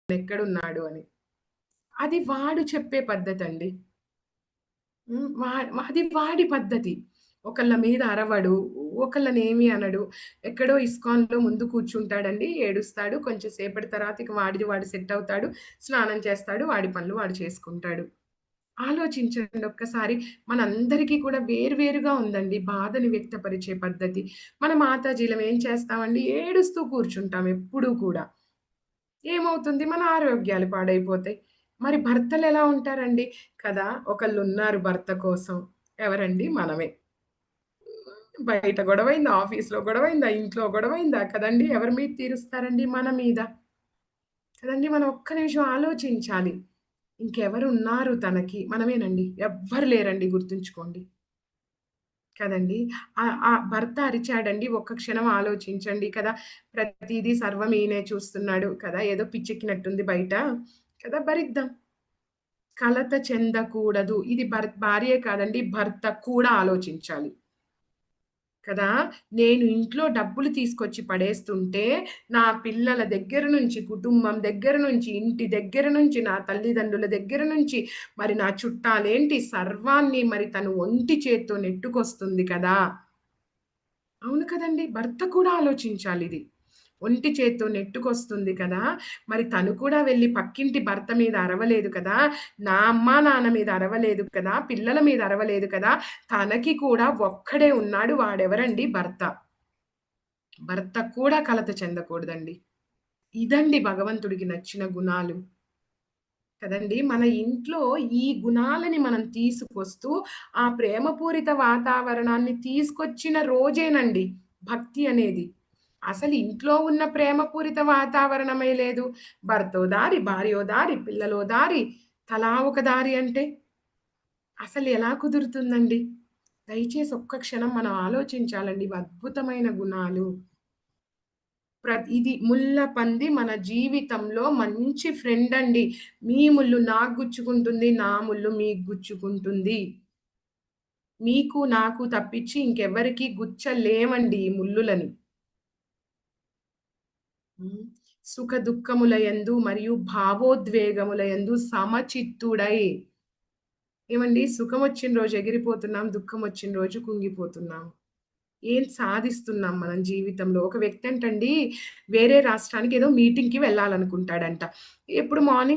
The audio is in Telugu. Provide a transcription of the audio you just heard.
ఎక్కడున్నాడు అని. అది వాడు చెప్పే పద్ధతండి. హ్మ్. అది వాడి పద్ధతి. ఒకళ్ళ మీద అరవడు, ఒకళ్ళనేమి అనడు. ఎక్కడో ఇస్కాన్‌లో ముందు కూర్చుంటాడండి, ఏడుస్తాడు. కొంచెం సేపటి తర్వాత ఇక వాడిది వాడు సెట్ అవుతాడు. స్నానం చేస్తాడు. వాడి పనులు వాడు చేసుకుంటాడు. ఆలోచించండి ఒక్కసారి. మనందరికీ కూడా వేరుగా ఉందండి బాధని వ్యక్తపరిచే పద్ధతి. మన మాతాజీలం ఏం చేస్తామండి, ఏడుస్తూ కూర్చుంటాం ఎప్పుడూ కూడా. ఏమవుతుంది? మన ఆరోగ్యాలు పాడైపోతాయి. మరి భర్తలెలా ఉంటారండి? కదా! ఒకళ్ళున్నారు భర్త కోసం. ఎవరండి? మనమే. బయట గొడవైందా, ఆఫీస్‌లో గొడవైందా, ఇంట్లో గొడవైందా కదండీ! ఎవరి మీద తీరుస్తారండి? మన మీద. కదండీ! మనం ఒక్క నిమిషం ఆలోచించాలి. ఇంకెవరున్నారు తనకి? మనమేనండి. ఎవ్వరు లేరండి గుర్తుంచుకోండి. కదండీ! ఆ భర్త అరిచాడండి, ఒక్క క్షణం ఆలోచించండి కదా! ప్రతీదీ సర్వం ఈయనే చూస్తున్నాడు కదా! ఏదో పిచ్చెక్కినట్టుంది బయట కదా! భరిద్దాం. కలత చెందకూడదు. ఇది భార్యే కాదండి, భర్త కూడా ఆలోచించాలి. కదా! నేను ఇంట్లో డబ్బులు తీసుకొచ్చి పడేస్తుంటే, నా పిల్లల దగ్గర నుంచి, కుటుంబం దగ్గర నుంచి, ఇంటి దగ్గర నుంచి, నా తల్లిదండ్రుల దగ్గర నుంచి, మరి నా చుట్టాలేంటి సర్వాన్ని మరి తను ఒంటి చేత్తో నెట్టుకొస్తుంది కదా! అవును కదండీ! భర్త కూడా ఆలోచించాలిది. ఒంటి చేత్తో నెట్టుకొస్తుంది కదా! మరి తను కూడా వెళ్లి పక్కింటి భర్త మీద అరవలేదు కదా! నా అమ్మా, నాన్న మీద అరవలేదు కదా! పిల్లల మీద అరవలేదు కదా! తనకి కూడా ఒక్కడే ఉన్నాడు. వాడెవరండి? భర్త. భర్త కూడా కలత చెందకూడదండి. ఇదండి భగవంతుడికి నచ్చిన గుణాలు. కదండీ! మన ఇంట్లో ఈ గుణాలని మనం తీసుకొస్తూ, ఆ ప్రేమపూరిత వాతావరణాన్ని తీసుకొచ్చిన రోజేనండి భక్తి అనేది. అసలు ఇంట్లో ఉన్న ప్రేమపూరిత వాతావరణమే లేదు. భర్తో దారి, భార్యో దారి, పిల్లలో దారి, తలా ఒక దారి అంటే అసలు ఎలా కుదురుతుందండి? దయచేసి ఒక్క క్షణం మనం ఆలోచించాలండి. ఇవి అద్భుతమైన గుణాలు. ఇది ముల్ల పంది మన జీవితంలో మంచి ఫ్రెండండి. మీ ముల్లు నాకు గుచ్చుకుంటుంది. నా ముల్లు మీకు గుచ్చుకుంటుంది. మీకు, నాకు తప్పించి ఇంకెవ్వరికీ గుచ్చలేమండి ఈ ముల్లులని. హ్మ్. సుఖ దుఃఖములయందు మరియు భావోద్వేగములయందు సమచిత్తుడై. ఏవండీ, సుఖమొచ్చిన రోజు ఎగిరిపోతున్నాం. దుఃఖమొచ్చిన రోజు కుంగిపోతున్నాం. ఏం సాధిస్తున్నాం మనం జీవితంలో? ఒక వ్యక్తి అంటండి వేరే రాష్ట్రానికి ఏదో మీటింగ్‌కి వెళ్ళాలనుకుంటాడంట. ఎప్పుడు మార్నింగ్